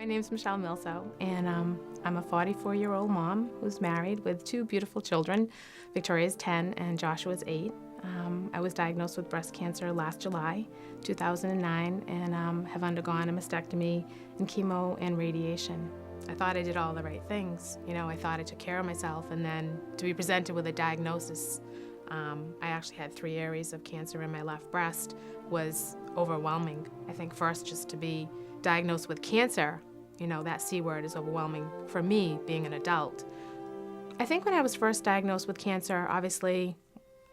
name's Michele Milso, and I'm a 44-year-old mom who's married with two beautiful children. Victoria's 10 and Joshua's 8. I was diagnosed with breast cancer last July, 2009, and have undergone a mastectomy and chemo and radiation. I thought I did all the right things. I thought I took care of myself, and then to be presented with a diagnosis, I actually had 3 areas of cancer in my left breast, was overwhelming. I think first just to be diagnosed with cancer, that C word is overwhelming for me being an adult. I think when I was first diagnosed with cancer, obviously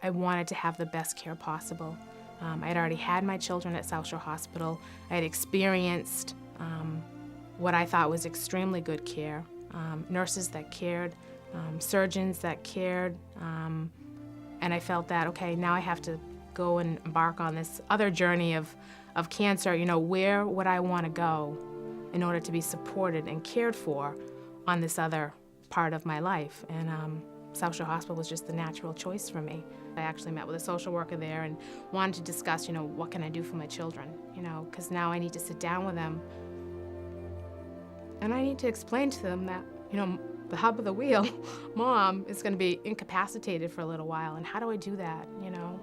I wanted to have the best care possible. I had already had my children at South Shore Hospital. I had experienced what I thought was extremely good care, nurses that cared, surgeons that cared, and I felt that, okay, now I have to go and embark on this other journey of cancer. Where would I want to go in order to be supported and cared for on this other part of my life? And South Shore Hospital was just the natural choice for me. I actually met with a social worker there and wanted to discuss, what can I do for my children? Because now I need to sit down with them and I need to explain to them that, the hub of the wheel, Mom, is going to be incapacitated for a little while, and how do I do that,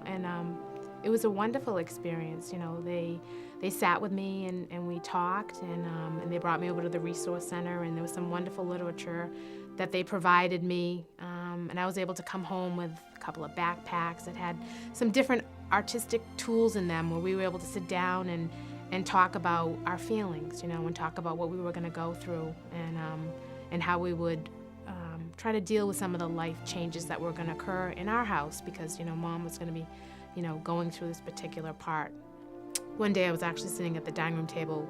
And it was a wonderful experience. They sat with me and we talked, and they brought me over to the resource center, and there was some wonderful literature that they provided me, and I was able to come home with a couple of backpacks that had some different artistic tools in them, where we were able to sit down and talk about our feelings, and talk about what we were going to go through, and how we would try to deal with some of the life changes that were going to occur in our house, because Mom was going to be going through this particular part. One day I was actually sitting at the dining room table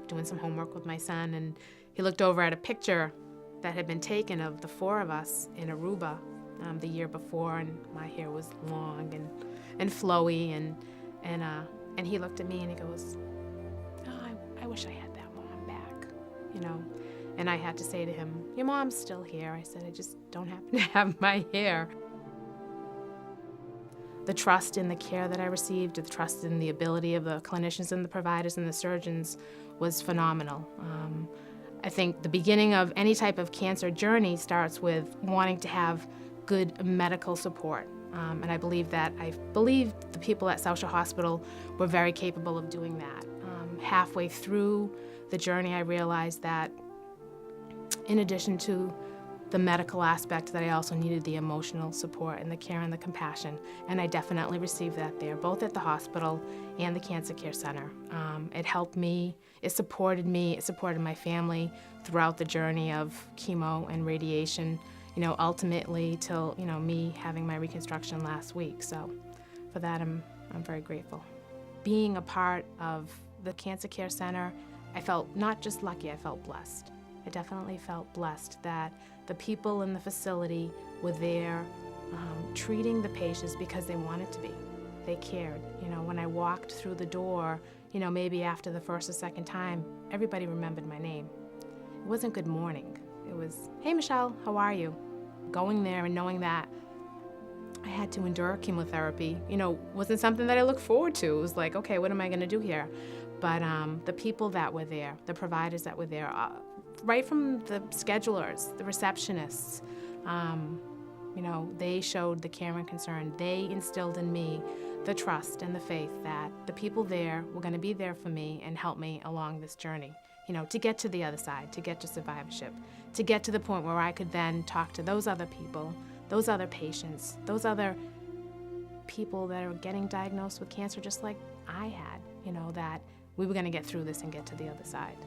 doing some homework with my son, and he looked over at a picture that had been taken of the 4 of us in Aruba the year before, and my hair was long and flowy, and he looked at me and he goes, "Oh, I wish I had that mom back," And I had to say to him, "Your mom's still here." I said, "I just don't happen to have my hair." The trust in the care that I received, the trust in the ability of the clinicians and the providers and the surgeons was phenomenal. I think the beginning of any type of cancer journey starts with wanting to have good medical support. And I believe the people at South Shore Hospital were very capable of doing that. Halfway through the journey, I realized that in addition to the medical aspect, that I also needed the emotional support and the care and the compassion, and I definitely received that there, both at the hospital and the Cancer Care Center. It helped me, it supported my family throughout the journey of chemo and radiation, ultimately till, me having my reconstruction last week. So for that, I'm very grateful. Being a part of the Cancer Care Center, I felt not just lucky, I felt blessed. I definitely felt blessed that the people in the facility were there treating the patients because they wanted to be. They cared. When I walked through the door, maybe after the first or second time, everybody remembered my name. It wasn't good morning. It was, "Hey, Michele, how are you?" Going there and knowing that I had to endure chemotherapy, wasn't something that I looked forward to. It was like, okay, what am I going to do here? But the people that were there, the providers that were there, right from the schedulers, the receptionists, they showed the care and concern. They instilled in me the trust and the faith that the people there were going to be there for me and help me along this journey, to get to the other side, to get to survivorship, to get to the point where I could then talk to those other people, those other patients, those other people that are getting diagnosed with cancer just like I had, that we were going to get through this and get to the other side.